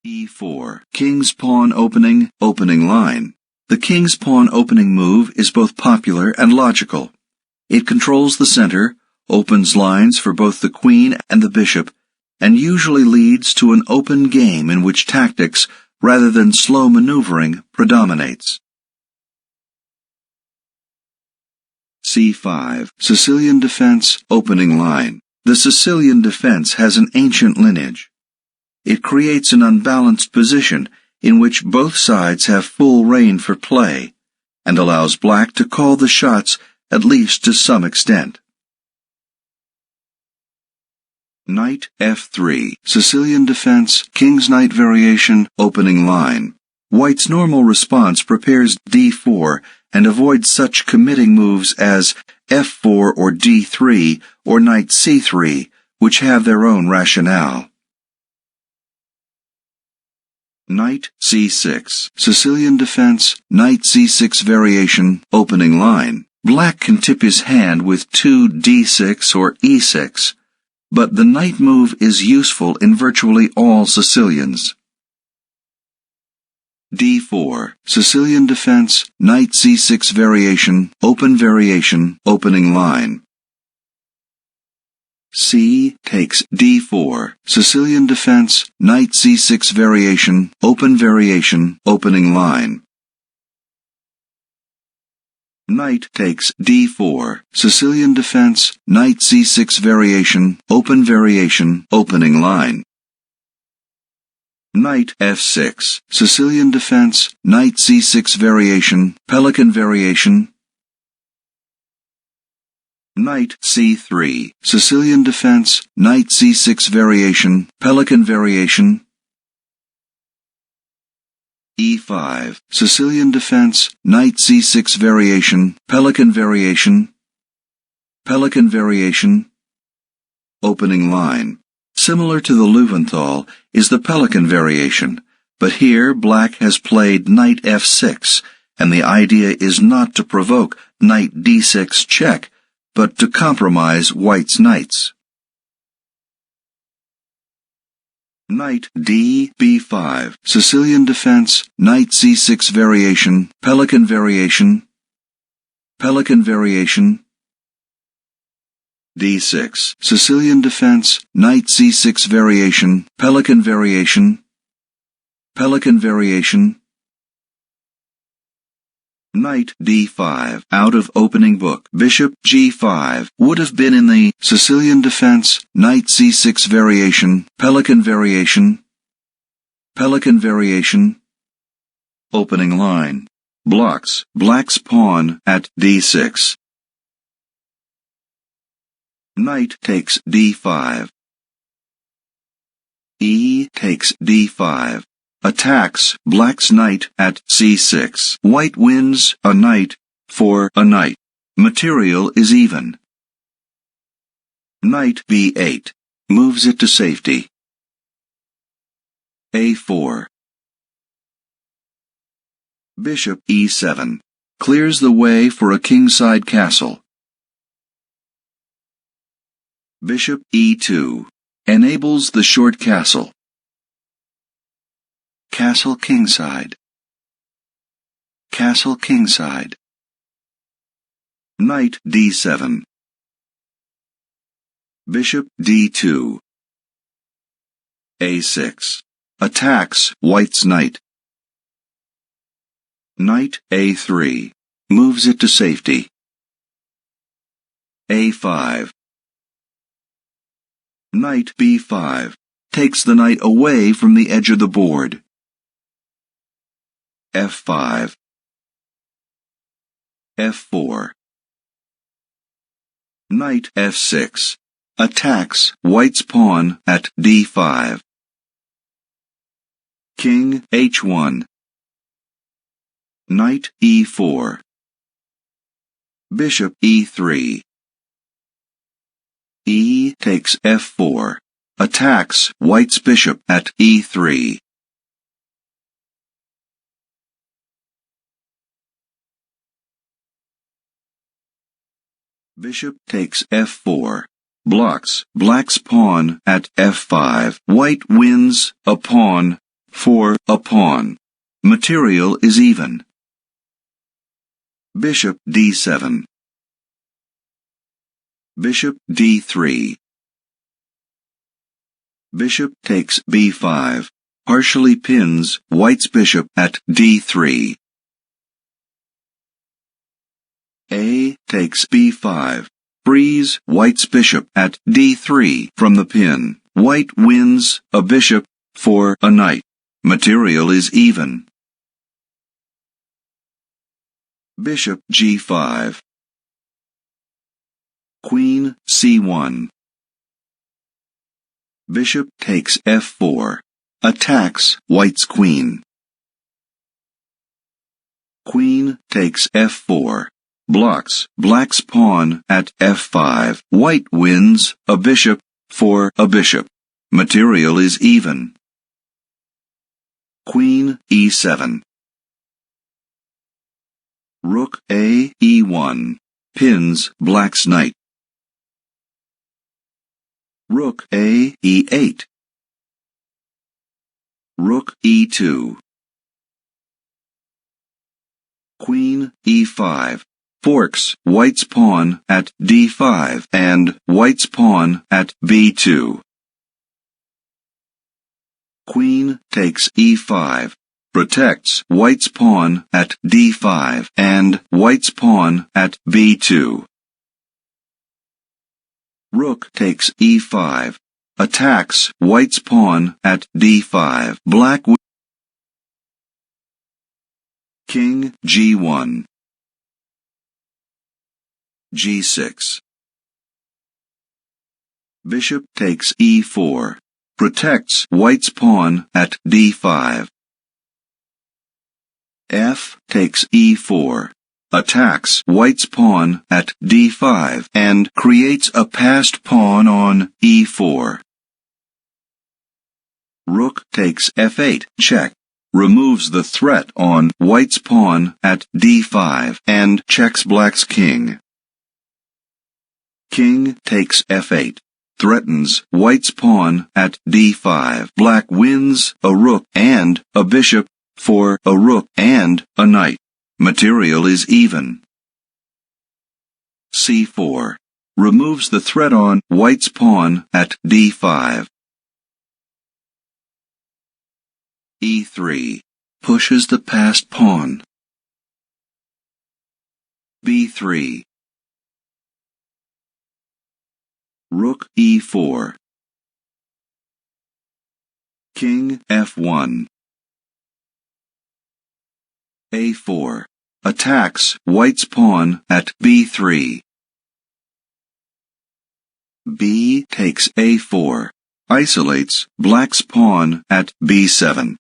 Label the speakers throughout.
Speaker 1: e4. King's pawn opening, opening line. The king's pawn opening move is both popular and logical. It controls the center, opens lines for both the queen and the bishop, and usually leads to an open game in which tactics, rather than slow maneuvering, predominates. c5. Sicilian defense, opening line. The Sicilian defense has an ancient lineage. It creates an unbalanced position in which both sides have full rein for play, and allows black to call the shots at least to some extent. Knight f3. Sicilian defense, king's knight variation, opening line. White's normal response prepares d4 and avoids such committing moves as f4 or d3 or knight c3, which have their own rationale. Knight c6. Sicilian defense, knight c6 variation, opening line. Black can tip his hand with 2 d6 or e6, but the knight move is useful in virtually all Sicilians. d4. Sicilian defense, knight c6 variation, opening line. c takes d4. Sicilian defense, knight c6 variation, opening line. Knight takes d4. Sicilian defense, knight c6 variation, opening line. Knight f6. Sicilian defense, knight c6 variation, pelican variation. Knight c3. Sicilian defense, knight c6 variation, pelican variation. e5. Sicilian defense, knight c6 variation, pelican variation. Opening line. Similar to the Löwenthal is the pelican variation, but here black has played knight f6, and the idea is not to provoke knight d6 check, but to compromise white's knights. Knight b5. Sicilian defense, knight c6 variation, pelican variation. d6. Sicilian defense, knight c6 variation, pelican variation. Knight d5. Out of opening book. Bishop g5 would have been in the Sicilian defense, knight c6 variation, pelican variation. Opening line. Blocks black's pawn at d6. Knight takes d5. E takes d5. Attacks black's knight at c6. White wins a knight for a knight. Material is even. Knight b8. Moves it to safety. a4. Bishop e7. Clears the way for a kingside castle. Bishop e2. Enables the short castle. Castle kingside. Knight d7. Bishop d2. a6. Attacks white's knight. Knight a3. Moves it to safety. a5. Knight b5. Takes the knight away from the edge of the board. f5. f4. Knight f6. Attacks white's pawn at d5. King h1. Knight e4. Bishop e3. E takes f4. Attacks white's bishop at e3. Bishop takes f4. Blocks black's pawn at f5. White wins a pawn for a pawn. Material is even. Bishop d7. Bishop d3. Bishop takes b5. Partially pins white's bishop at d3. A takes b5. Frees white's bishop at d3 from the pin. White wins a bishop for a knight. Material is even. Bishop g5. Queen c1. Bishop takes f4. Attacks white's queen. Queen takes f4. Blocks black's pawn at f5. White wins a bishop for a bishop. Material is even. Queen e7. Rook a e1. Pins black's knight. Rook a e8. Rook e2. Queen e5. Forks white's pawn at d5 and white's pawn at b2. Queen takes e5. Protects white's pawn at d5 and white's pawn at b2. Rook takes e5. Attacks white's pawn at d5. Black King g1. g6. Bishop takes e4. Protects white's pawn at d5. F takes e4. Attacks white's pawn at d5 and creates a passed pawn on e4. Rook takes f8, check. Removes the threat on white's pawn at d5 and checks black's king. King takes f8. Threatens white's pawn at d5. Black wins a rook and a bishop for a rook and a knight. Material is even. c4. Removes the threat on white's pawn at d5. e3. Pushes the passed pawn. b3. Rook e4. King f1. a4. Attacks white's pawn at b3. B takes a4. Isolates black's pawn at b7.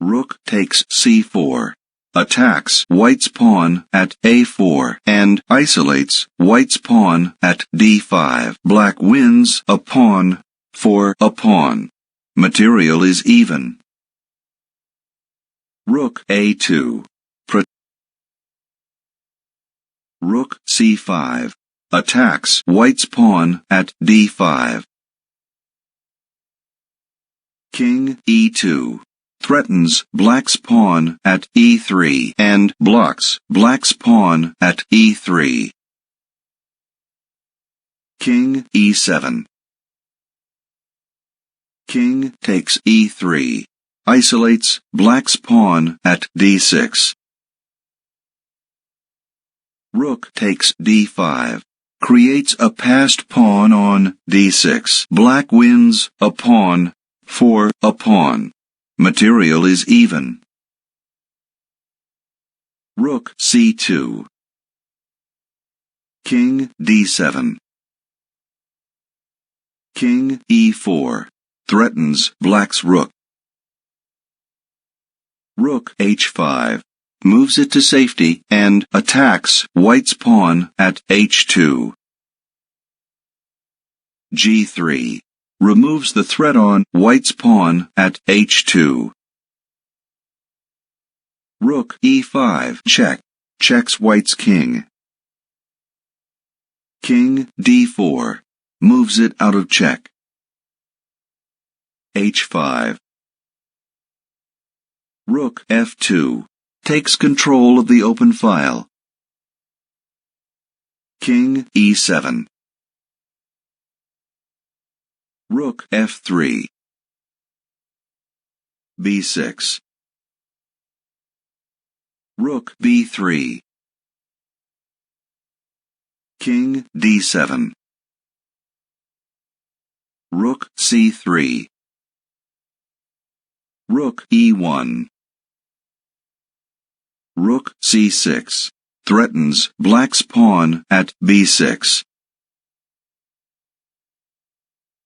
Speaker 1: Rook takes c4. Attacks white's pawn at a4 and isolates white's pawn at d5. Black wins a pawn for a pawn. Material is even. Rook a2. Rook c5. Attacks white's pawn at d5. King e2. Threatens black's pawn at e3 and blocks black's pawn at e3. King e7. King takes e3. Isolates black's pawn at d6. Rook takes d5. Creates a passed pawn on d6. Black wins a pawn for a pawn. Material is even. Rook c2. King d7. King e4. Threatens black's rook. Rook h5. Moves it to safety and attacks white's pawn at h2. g3. Removes the threat on white's pawn at h2. Rook e5, check. Checks white's king. King d4. Moves it out of check. h5. Rook f2 takes control of the open file. King e7. Rook f3. b6. Rook b3. King d7. Rook c3. Rook e1. Rook c6 threatens black's pawn at b6.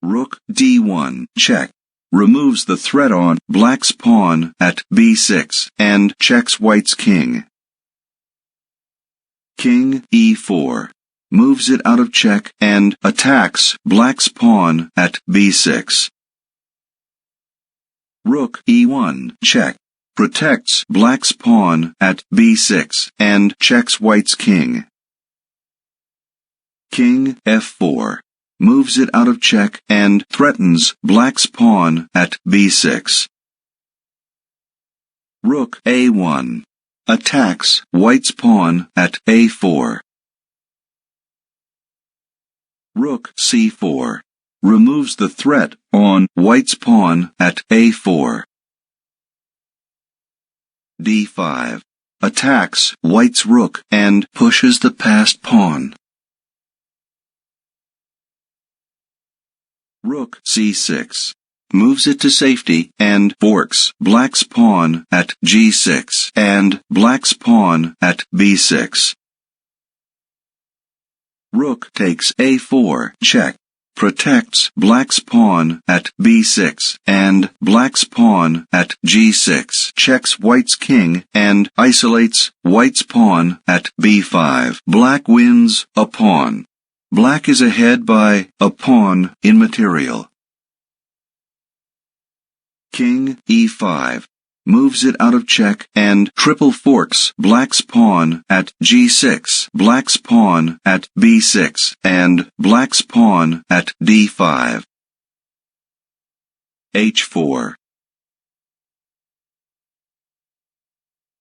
Speaker 1: Rook d1 check removes the threat on black's pawn at b6 and checks white's king. King e4 moves it out of check and attacks black's pawn at b6. Rook e1 check protects black's pawn at b6 and checks white's king. King f4 moves it out of check and threatens black's pawn at b6. Rook a1 attacks white's pawn at a4. Rook c4 removes the threat on white's pawn at a4. d5 attacks white's rook and pushes the passed pawn. Rook c6 moves it to safety and forks black's pawn at g6 and black's pawn at b6. Rook takes a4 check protects black's pawn at b6 and black's pawn at g6 checks white's king and isolates white's pawn at b5. Black wins a pawn. Black is ahead by a pawn in material. King e5 moves it out of check and triple forks black's pawn at g6, black's pawn at b6, and black's pawn at d5. h4.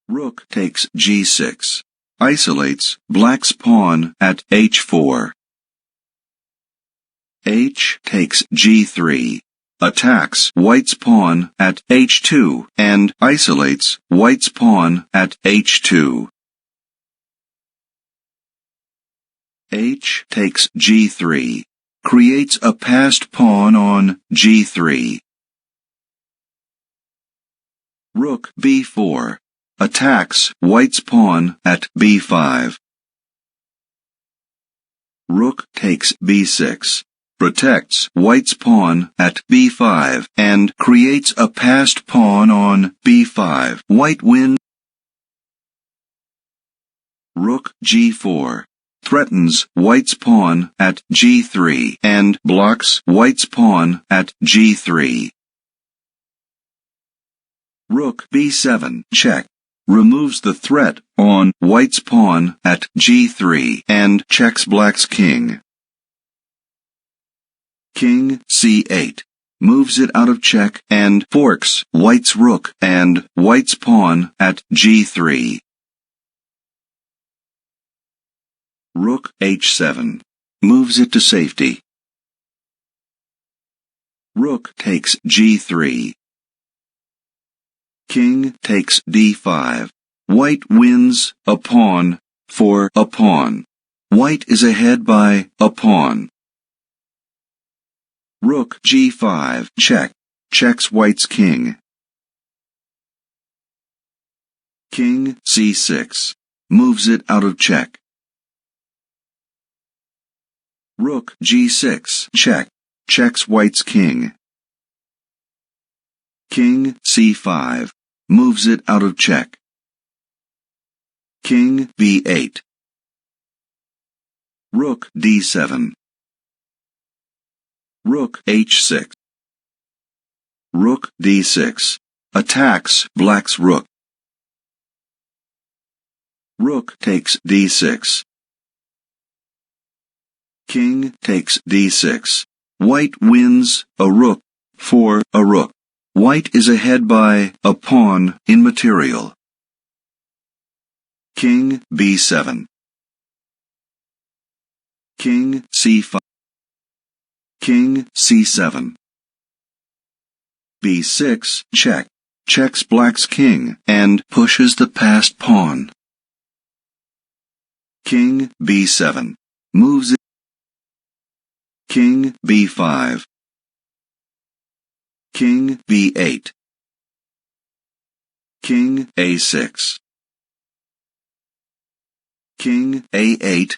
Speaker 1: Rook takes g6, isolates black's pawn at h4. H takes g3, attacks white's pawn at h2 and isolates white's pawn at h2. H takes g3, creates a passed pawn on g3. Rook b4, attacks white's pawn at b5. Rook takes b6. Protects white's pawn at b5 and creates a passed pawn on b5. White wins. Rook g4 threatens white's pawn at g3 and blocks white's pawn at g3. Rook b7 check removes the threat on white's pawn at g3 and checks black's king. King c8 moves it out of check and forks white's rook and white's pawn at g3. Rook h7 moves it to safety. Rook takes g3. King takes d5. White wins a pawn for a pawn. White is ahead by a pawn. Rook g5 check, checks white's king. King c6 moves it out of check. Rook g6 check, checks white's king. King c5 moves it out of check. King b8. Rook d7. Rook h6. Rook d6 attacks black's rook. Rook takes d6. King takes d6. White wins a rook for a rook. White is ahead by a pawn in material. King b7. King c5. King c7. b6 check. Checks black's king and pushes the passed pawn. King b7. Moves it. King b5. King b8. King a6. King a8.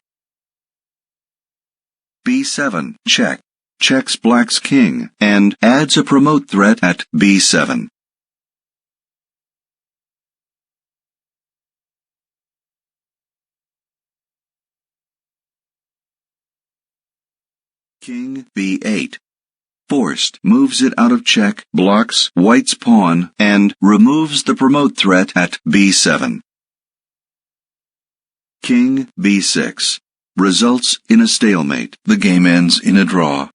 Speaker 1: b7 check. Checks black's king and adds a promote threat at b7. King b8. Forced moves it out of check, blocks white's pawn, and removes the promote threat at b7. King b6. Results in a stalemate. The game ends in a draw.